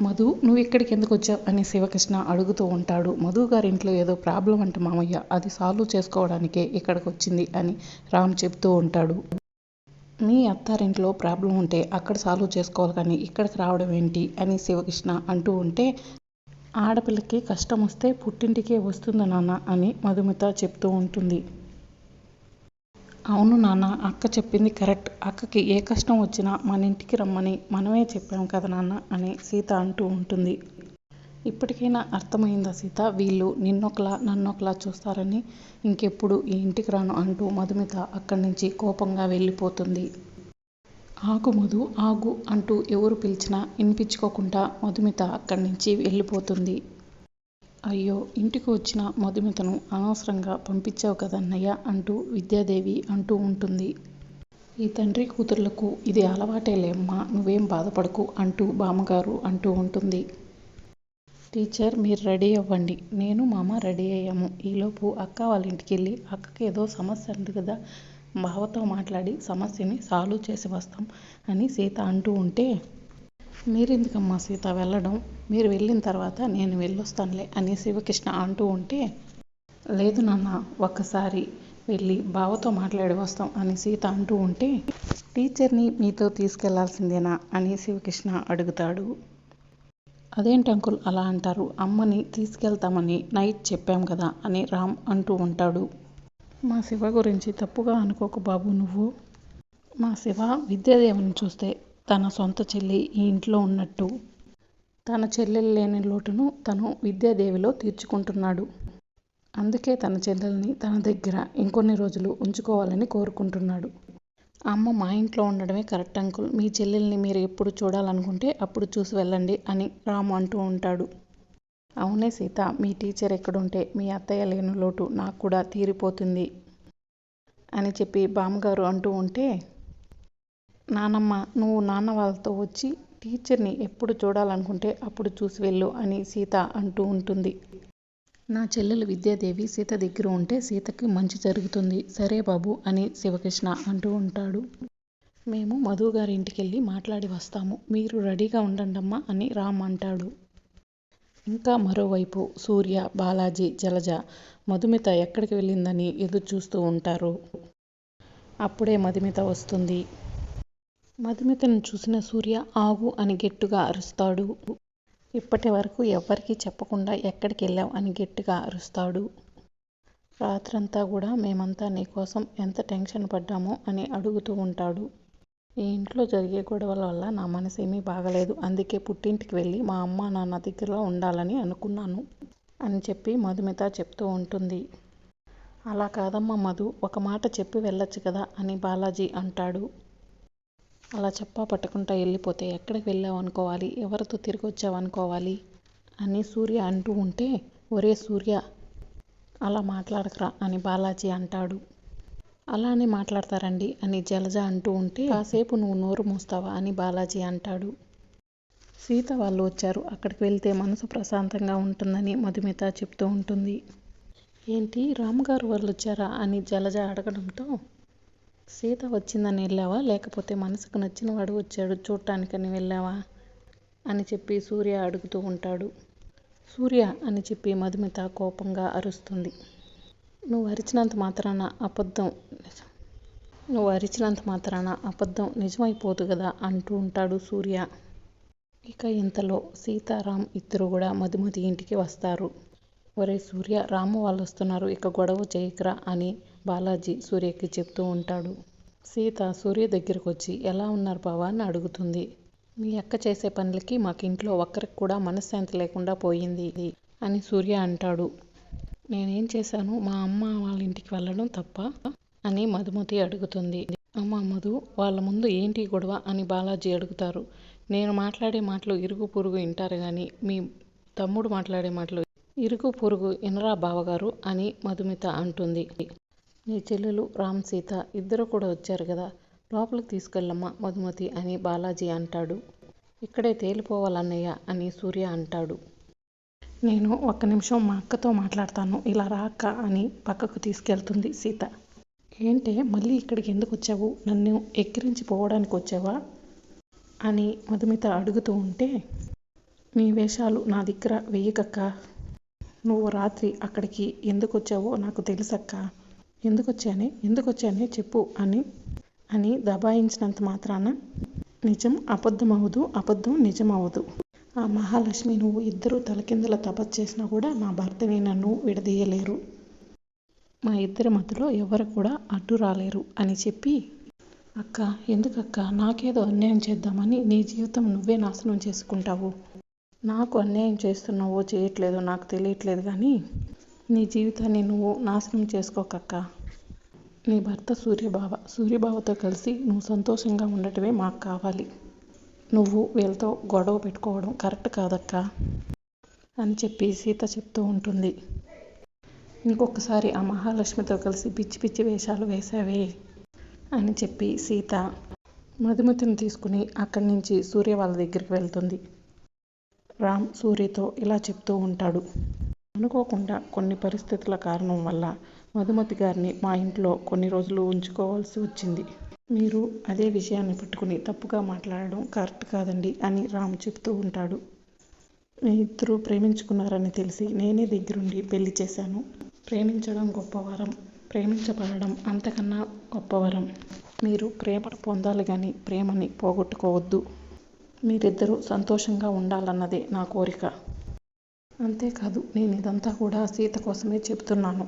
మధు, నువ్వు ఇక్కడికి ఎందుకు వచ్చావు అని శివకృష్ణ అడుగుతూ ఉంటాడు. మధు గారి ఇంట్లో ఏదో ప్రాబ్లం అంట మామయ్య, అది సాల్వ్ చేసుకోవడానికే ఇక్కడికి వచ్చింది అని రామ్ చెప్తూ ఉంటాడు. మీ అత్తారింట్లో ప్రాబ్లం ఉంటే అక్కడ సాల్వ్ చేసుకోవాలి కానీ ఇక్కడికి రావడం ఏంటి అని శివకృష్ణ అంటూ ఉంటే, ఆడపిల్లకి కష్టం వస్తే పుట్టింటికే వస్తుంది నాన్న అని మధుమిత చెప్తూ ఉంటుంది. అవును నాన్న, అక్క చెప్పింది కరెక్ట్. అక్కకి ఏ కష్టం వచ్చినా మన ఇంటికి రమ్మని మనమే చెప్పాం కదా నాన్న అని సీత అంటూ ఉంటుంది. ఇప్పటికైనా అర్థమైందా సీత, వీళ్ళు నిన్నొకలా నన్నొకలా చూస్తారని? ఇంకెప్పుడు ఈ ఇంటికి రాను అంటూ మధుమిత అక్కడి నుంచి కోపంగా వెళ్ళిపోతుంది. ఆగు మధు, ఆగు అంటూ ఎవరు పిలిచినా వినిపించుకోకుండా మధుమిత అక్కడి నుంచి వెళ్ళిపోతుంది. అయ్యో, ఇంటికి వచ్చిన మధుమితను అనవసరంగా పంపించావు కదన్నయ్య అంటూ విద్యాదేవి అంటూ ఉంటుంది. ఈ తండ్రి కూతుర్లకు ఇది అలవాటేలేమ్మా, నువ్వేం బాధపడకు అంటూ బామ్మగారు అంటూ ఉంటుంది. టీచర్, మీరు రెడీ అవ్వండి, నేను మామ రెడీ అయ్యాము. ఈలోపు అక్క వాళ్ళ ఇంటికి వెళ్ళి అక్కకి ఏదో సమస్య ఉంది కదా, బావతో మాట్లాడి సమస్యని సాల్వ్ చేసి వస్తాం అని సీత అంటూ ఉంటే, మీరెందుకమ్మా సీత వెళ్ళడం, మీరు వెళ్ళిన తర్వాత నేను వెళ్ళొస్తానులే అని శివకృష్ణ అంటూ ఉంటే, లేదు నాన్న, ఒక్కసారి వెళ్ళి బావతో మాట్లాడి వస్తాం అని సీత అంటూ ఉంటే, టీచర్ని మీతో తీసుకెళ్లాల్సిందేనా అని శివకృష్ణ అడుగుతాడు. అదేంటి అంకుల్ అలా అంటారు, అమ్మని తీసుకెళ్తామని నైట్ చెప్పాం కదా అని రామ్ అంటూ ఉంటాడు. మా శివ గురించి తప్పుగా అనుకోకు బాబు నువ్వు. మా శివ విద్యాదేవిని చూస్తే తన సొంత చెల్లి ఈ ఇంట్లో ఉన్నట్టు, తన చెల్లెలు లేని లోటును తను విద్యాదేవిలో తీర్చుకుంటున్నాడు. అందుకే తన చెల్లెల్ని తన దగ్గర ఇంకొన్ని రోజులు ఉంచుకోవాలని కోరుకుంటున్నాడు. అమ్మ మా ఇంట్లో ఉండడమే కరెక్ట్ అంకుల్, మీ చెల్లెల్ని మీరు ఎప్పుడు చూడాలనుకుంటే అప్పుడు చూసి వెళ్ళండి అని రాము అంటూ ఉంటాడు. అవునే సీత, మీ టీచర్ ఎక్కడుంటే మీ అత్తయ్య లేని లోటు నాకు కూడా తీరిపోతుంది అని చెప్పి బామ్మగారు అంటూ ఉంటే, నానమ్మ, నువ్వు నాన్న వాళ్ళతో వచ్చి టీచర్ని ఎప్పుడు చూడాలనుకుంటే అప్పుడు చూసి వెళ్ళు అని సీత అంటూ ఉంటుంది. నా చెల్లెలు విద్యాదేవి సీత దగ్గర ఉంటే సీతకి మంచి జరుగుతుంది. సరే బాబు అని శివకృష్ణ అంటూ ఉంటాడు. మేము మధు గారి ఇంటికి వెళ్ళి మాట్లాడి వస్తాము, మీరు రెడీగా ఉండండమ్మా అని రామ్ అంటాడు. ఇంకా మరోవైపు సూర్య, బాలాజీ, జలజ మధుమిత ఎక్కడికి వెళ్ళిందని ఎదురు చూస్తూ ఉంటారు. అప్పుడే మధుమిత వస్తుంది. మధుమితను చూసిన సూర్య ఆగు అని గట్టిగా అరుస్తాడు. ఇప్పటి వరకు ఎవ్వరికీ చెప్పకుండా ఎక్కడికి వెళ్ళావు అని గట్టిగా అరుస్తాడు. రాత్రంతా కూడా మేమంతా నీకోసం ఎంత టెన్షన్ పడ్డామో అని అడుగుతూ ఉంటాడు. ఈ ఇంట్లో జరిగే గొడవల వల్ల నా మనసేమీ బాగలేదు, అందుకే పుట్టింటికి వెళ్ళి మా అమ్మ నాన్న దగ్గర ఉండాలని అనుకున్నాను అని చెప్పి మధుమిత చెప్తూ ఉంటుంది. అలా కాదమ్మా మధు, ఒక మాట చెప్పి వెళ్ళొచ్చు కదా అని బాలాజీ అంటాడు. అలా చెప్పా పట్టకుండా వెళ్ళిపోతే ఎక్కడికి వెళ్ళావు అనుకోవాలి, ఎవరితో తిరిగి వచ్చావు అనుకోవాలి అని సూర్య అంటూ ఉంటే, ఒరే సూర్య, అలా మాట్లాడకరా అని బాలాజీ అంటాడు. అలానే మాట్లాడతారండి అని జలజ అంటూ ఉంటే, కాసేపు నువ్వు నోరు మూస్తావా అని బాలాజీ అంటాడు. సీత వాళ్ళు వచ్చారు, అక్కడికి వెళ్తే మనసు ప్రశాంతంగా ఉంటుందని మధుమిత చెప్తూ ఉంటుంది. ఏంటి రాముగారు వాళ్ళు వచ్చారా అని జలజ అడగడంతో, సీత వచ్చిందని వెళ్ళావా, లేకపోతే మనసుకు నచ్చిన వాడు వచ్చాడు చూడటానికని వెళ్ళావా అని చెప్పి సూర్య అడుగుతూ ఉంటాడు. సూర్య అని చెప్పి మధుమిత కోపంగా అరుస్తుంది. నువ్వు అరిచినంత మాత్రాన అబద్ధం నిజమైపోదు కదా అంటూ ఉంటాడు సూర్య. ఇక ఇంతలో సీతారాం ఇద్దరు కూడా మధుమతి ఇంటికి వస్తారు. ఒరే సూర్య, రాము వాళ్ళు వస్తున్నారు, ఇక గొడవ చేయకురా అని బాలాజీ సూర్యకి చెప్తూ ఉంటాడు. సీత సూర్య దగ్గరకు వచ్చి ఎలా ఉన్నారు బావా అని అడుగుతుంది. మీ అక్క చేసే పనులకి మాకు ఇంట్లో ఒక్కరికి కూడా మనశ్శాంతి లేకుండా పోయింది అని సూర్య అంటాడు. నేనేం చేశాను, మా అమ్మ వాళ్ళ ఇంటికి వెళ్ళడం తప్ప అని మధుమతి అడుగుతుంది. అమ్మ మధు, వాళ్ళ ముందు ఏంటి గొడవ అని బాలాజీ అడుగుతారు. నేను మాట్లాడే మాటలు ఇరుగు పొరుగు వింటారు కానీ మీ తమ్ముడు మాట్లాడే మాటలు ఇరుగు పొరుగు వినరా బావగారు అని మధుమిత అంటుంది. నీ చెల్లెలు రామ్ సీత ఇద్దరు కూడా వచ్చారు కదా, లోపలికి తీసుకెళ్ళమ్మా మధుమతి అని బాలాజీ అంటాడు. ఇక్కడే తేలిపోవాలన్నయ్య అని సూర్య అంటాడు. నేను ఒక్క నిమిషం మా అక్కతో మాట్లాడతాను, ఇలా రా అక్క అని పక్కకు తీసుకెళ్తుంది సీత. ఏంటే మళ్ళీ ఇక్కడికి ఎందుకు వచ్చావు, నన్ను ఎక్కిరించి పోవడానికి వచ్చావా అని మధుమిత అడుగుతూ ఉంటే, నీ వేషాలు నా దగ్గర వెయ్యకక్క. నువ్వు రాత్రి అక్కడికి ఎందుకు వచ్చావో నాకు తెలుసక్క. ఎందుకొచ్చానే చెప్పు అని దబాయించినంత మాత్రాన నిజం అబద్ధమవదు, అబద్ధం నిజమవదు. ఆ మహాలక్ష్మి నువ్వు ఇద్దరూ తలకిందుల తపస్సు చేసినా కూడా నా భర్తని నన్ను విడదీయలేరు. మా ఇద్దరి మధ్యలో ఎవరు కూడా అడ్డు రాలేరు అని చెప్పి, అక్క ఎందుకక్క నాకేదో అన్యాయం చేద్దామని నీ జీవితం నువ్వే నాశనం చేసుకుంటావు. నాకు అన్యాయం చేస్తున్నావో చేయట్లేదో నాకు తెలియట్లేదు కానీ నీ జీవితాన్ని నువ్వు నాశనం చేసుకోకక్క. నీ భర్త సూర్యబావతో కలిసి నువ్వు సంతోషంగా ఉండటమే మాకు కావాలి. నువ్వు వీళ్ళతో గొడవ పెట్టుకోవడం కరెక్ట్ కాదక్క అని చెప్పి సీత చెప్తూ ఉంటుంది. ఇంకొకసారి ఆ మహాలక్ష్మితో కలిసి పిచ్చి పిచ్చి వేషాలు వేశావే అని చెప్పి సీత మధుమతిని తీసుకుని అక్కడి నుంచి సూర్య వాళ్ళ దగ్గరికి వెళ్తుంది. రామ్ సూర్యతో ఇలా చెప్తూ ఉంటాడు. అనుకోకుండా కొన్ని పరిస్థితుల కారణం వల్ల మధుమతి గారిని మా ఇంట్లో కొన్ని రోజులు ఉంచుకోవాల్సి వచ్చింది. మీరు అదే విషయాన్ని పట్టుకుని తప్పుగా మాట్లాడడం కరెక్ట్ కాదండి అని రామ్ చెప్తూ ఉంటాడు. మీ ఇద్దరూ ప్రేమించుకున్నారని తెలిసి నేనే దగ్గరుండి పెళ్లి చేశాను. ప్రేమించడం గొప్పవరం, ప్రేమించబడడం అంతకన్నా గొప్పవరం. మీరు ప్రేమను పొందాలి కానీ ప్రేమని పోగొట్టుకోవద్దు. మీరిద్దరూ సంతోషంగా ఉండాలన్నదే నా కోరిక. అంతేకాదు నేను ఇదంతా కూడా సీత కోసమే చెబుతున్నాను.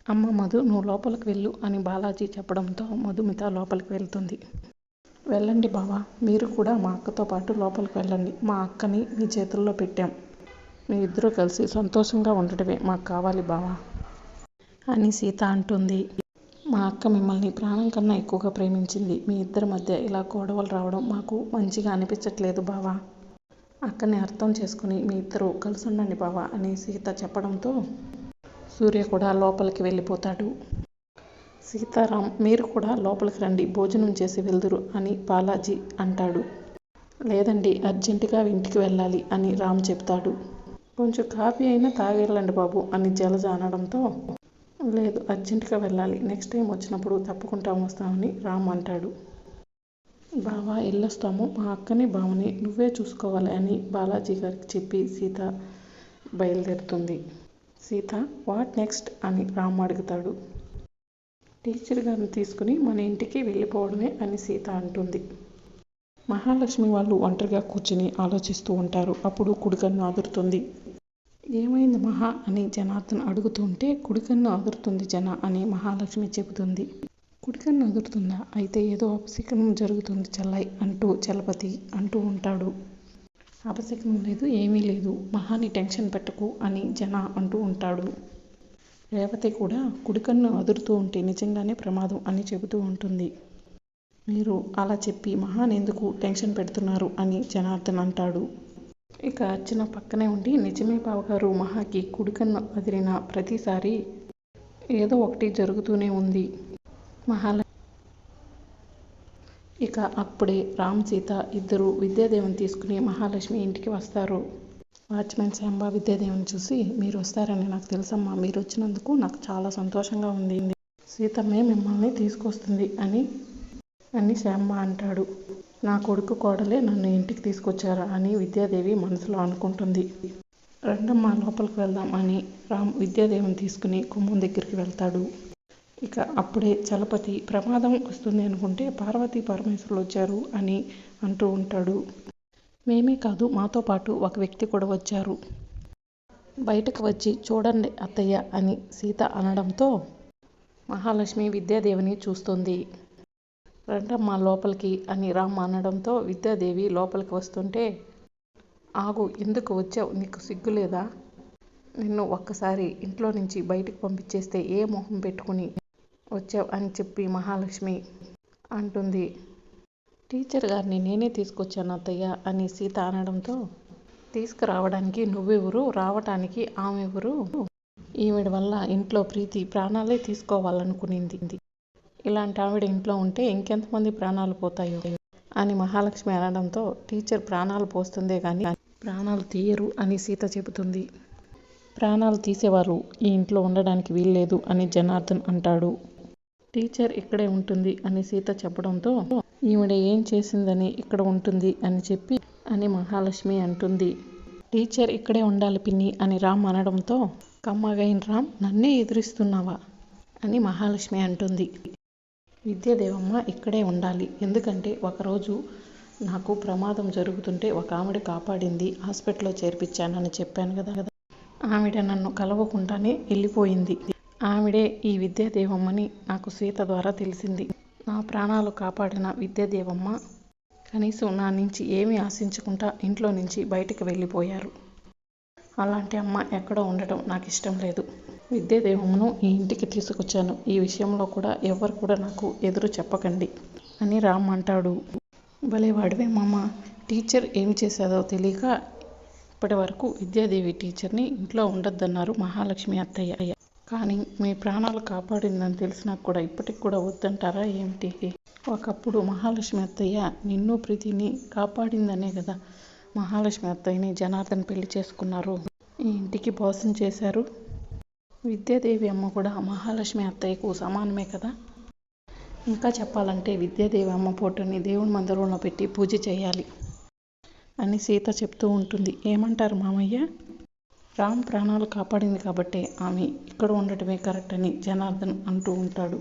అమ్మ మధు నువ్వు లోపలికి వెళ్ళు అని బాలాజీ చెప్పడంతో మధుమిత లోపలికి వెళ్తుంది. వెళ్ళండి బావా, మీరు కూడా మా అక్కతో పాటు లోపలికి వెళ్ళండి. మా అక్కని మీ చేతుల్లో పెట్టాం. మీ ఇద్దరూ కలిసి సంతోషంగా ఉండటమే మాకు కావాలి బావా అని సీత అంటుంది. మా అక్క మిమ్మల్ని ప్రాణం కన్నా ఎక్కువగా ప్రేమించింది. మీ ఇద్దరి మధ్య ఇలా గొడవలు రావడం మాకు మంచిగా అనిపించట్లేదు బావా. అక్కని అర్థం చేసుకుని మీ ఇద్దరూ కలిసి ఉండండి బావా అని సీత చెప్పడంతో సూర్య కూడా లోపలికి వెళ్ళిపోతాడు. సీతారాం మీరు కూడా లోపలికి రండి, భోజనం చేసి వెళ్దురు అని బాలాజీ అంటాడు. లేదండి అర్జెంటుగా ఇంటికి వెళ్ళాలి అని రామ్ చెప్తాడు. కొంచెం కాఫీ అయినా తాగెళ్ళండి బాబు అని జలజ అనడంతో లేదు అర్జెంటుగా వెళ్ళాలి, నెక్స్ట్ టైం వచ్చినప్పుడు తప్పకుండా వస్తామని రామ్ అంటాడు. బావా వెళ్ళొస్తాము, మా అక్కని బావని నువ్వే చూసుకోవాలి అని బాలాజీ గారికి చెప్పి సీత బయలుదేరుతుంది. సీత వాట్ నెక్స్ట్ అని రామ్ అడుగుతాడు. టీచర్ గారిని తీసుకుని మన ఇంటికి వెళ్ళిపోవడమే అని సీత అంటుంది. మహాలక్ష్మి వాళ్ళు ఒంటరిగా కూర్చుని ఆలోచిస్తూ ఉంటారు. అప్పుడు కుడికన్ను అదురుతుంది. ఏమైంది మహా అని జనార్దన్ అడుగుతుంటే కుడికన్ను అదురుతుంది జన అని మహాలక్ష్మి చెబుతుంది. కుడికన్ను అదురుతుందా, అయితే ఏదో అపశకునం జరుగుతుంది చెల్లై అంటూ చలపతి అంటూ ఉంటాడు. అపశకునం లేదు, ఏమీ లేదు, మహాని టెన్షన్ పెట్టకు అని జన అంటూ ఉంటాడు. రేవతి కూడా కుడికన్ను అదురుతూ ఉంటే నిజంగానే ప్రమాదం అని చెబుతూ ఉంటుంది. మీరు అలా చెప్పి మహాని ఎందుకు టెన్షన్ పెడుతున్నారు అని జనార్దన్ అంటాడు. ఇక అర్చన పక్కనే ఉండి నిజమే బావగారు, మహాకి కుడికన్ను అదిరిన ప్రతిసారి ఏదో ఒకటి జరుగుతూనే ఉంది. ఇక అప్పుడే రామ్ సీత ఇద్దరు విద్యాదేవిని తీసుకుని మహాలక్ష్మి ఇంటికి వస్తారు. వాచ్మెన్ శాంబా విద్యాదేవిని చూసి మీరు వస్తారని నాకు తెలుసమ్మా, మీరు వచ్చినందుకు నాకు చాలా సంతోషంగా ఉంది. సీతమ్మే మిమ్మల్ని తీసుకొస్తుంది అని శాంబా అంటాడు. నా కొడుకు కోడలే నన్ను ఇంటికి తీసుకొచ్చారా అని విద్యాదేవి మనసులో అనుకుంటుంది. రండమ్మా లోపలికి వెళ్దాం అని రామ్ విద్యాదేవిని తీసుకుని గుమ్మం దగ్గరికి వెళ్తాడు. ఇక అప్పుడే చలపతి ప్రమాదం వస్తుంది అనుకుంటే పార్వతీ పరమేశ్వరులు వచ్చారు అని అంటూ ఉంటాడు. మేమే కాదు మాతో పాటు ఒక వ్యక్తి కూడా వచ్చారు, బయటకు వచ్చి చూడండి అత్తయ్య అని సీత అనడంతో మహాలక్ష్మి విద్యాదేవిని చూస్తుంది. రండమ్మా లోపలికి అని రామ్ అనడంతో విద్యాదేవి లోపలికి వస్తుంటే ఆగు, ఎందుకు వచ్చావు, నీకు సిగ్గులేదా, నిన్ను ఒక్కసారి ఇంట్లో నుంచి బయటకు పంపించేస్తే ఏ మొహం పెట్టుకుని వచ్చావు అని చెప్పి మహాలక్ష్మి అంటుంది. టీచర్ గారిని నేనే తీసుకొచ్చాను అత్తయ్య అని సీత అనడంతో తీసుకురావడానికి నువ్వెవరు, రావటానికి ఆమెవరు, ఈవిడ వల్ల ఇంట్లో ప్రీతి ప్రాణాలే తీసుకోవాలనుకునింది, ఇలాంటి ఆవిడ ఇంట్లో ఉంటే ఇంకెంతమంది ప్రాణాలు పోతాయో అని మహాలక్ష్మి అనడంతో టీచర్ ప్రాణాలు పోస్తుందే కానీ ప్రాణాలు తీయరు అని సీత చెబుతుంది. ప్రాణాలు తీసేవారు ఈ ఇంట్లో ఉండడానికి వీల్లేదు అని జనార్దన్ అంటాడు. టీచర్ ఇక్కడే ఉంటుంది అని సీత చెప్పడంతో ఈవిడ ఏం చేసిందని ఇక్కడ ఉంటుంది అని చెప్పి అని మహాలక్ష్మి అంటుంది. టీచర్ ఇక్కడే ఉండాలి పిన్ని అని రామ్ అనడంతో, కమ్మగైన రామ్, నన్నే ఎదురిస్తున్నావా అని మహాలక్ష్మి అంటుంది. విద్యాదేవమ్మ ఇక్కడే ఉండాలి, ఎందుకంటే ఒకరోజు నాకు ప్రమాదం జరుగుతుంటే ఒక ఆవిడ కాపాడింది, హాస్పిటల్లో చేర్పించానని చెప్పాను కదా. ఆవిడ నన్ను కలవకుండానే వెళ్ళిపోయింది. ఆవిడే ఈ విద్యాదేవమ్మని నాకు సీత ద్వారా తెలిసింది. నా ప్రాణాలు కాపాడిన విద్యాదేవమ్మ కనీసం నా నుంచి ఏమీ ఆశించకుండా ఇంట్లో నుంచి బయటికి వెళ్ళిపోయారు. అలాంటి అమ్మ ఎక్కడో ఉండటం నాకు ఇష్టం లేదు. విద్యాదేవమ్మను ఈ ఇంటికి తీసుకొచ్చాను. ఈ విషయంలో కూడా ఎవరు కూడా నాకు ఎదురు చెప్పకండి అని రామ్ అంటాడు. భలేవాడివే మామ, టీచర్ ఏం చేశాదో తెలియక ఇప్పటి వరకు విద్యాదేవి టీచర్ని ఇంట్లో ఉండొద్దన్నారు మహాలక్ష్మి అత్తయ్య. కానీ మీ ప్రాణాలు కాపాడిందని తెలిసినా కూడా ఇప్పటికి కూడా వద్దంటారా ఏమిటి? ఒకప్పుడు మహాలక్ష్మి అత్తయ్య నిన్ను ప్రీతిని కాపాడిందనే కదా మహాలక్ష్మి అత్తయ్యని జనార్దన్ పెళ్లి చేసుకున్నారు, ఈ ఇంటికి బాసుని చేశారు. విద్యాదేవి అమ్మ కూడా మహాలక్ష్మి అత్తయ్యకు సమానమే కదా. ఇంకా చెప్పాలంటే విద్యాదేవి అమ్మ ఫోటోని దేవుడి మందిరంలో పెట్టి పూజ చేయాలి అని సీత చెప్తూ ఉంటుంది. ఏమంటారు మామయ్య? రామ్ ప్రాణాలు కాపాడింది కాబట్టే ఆమె ఇక్కడ ఉండటమే కరెక్ట్ అని జనార్దన్ అంటూ ఉంటాడు.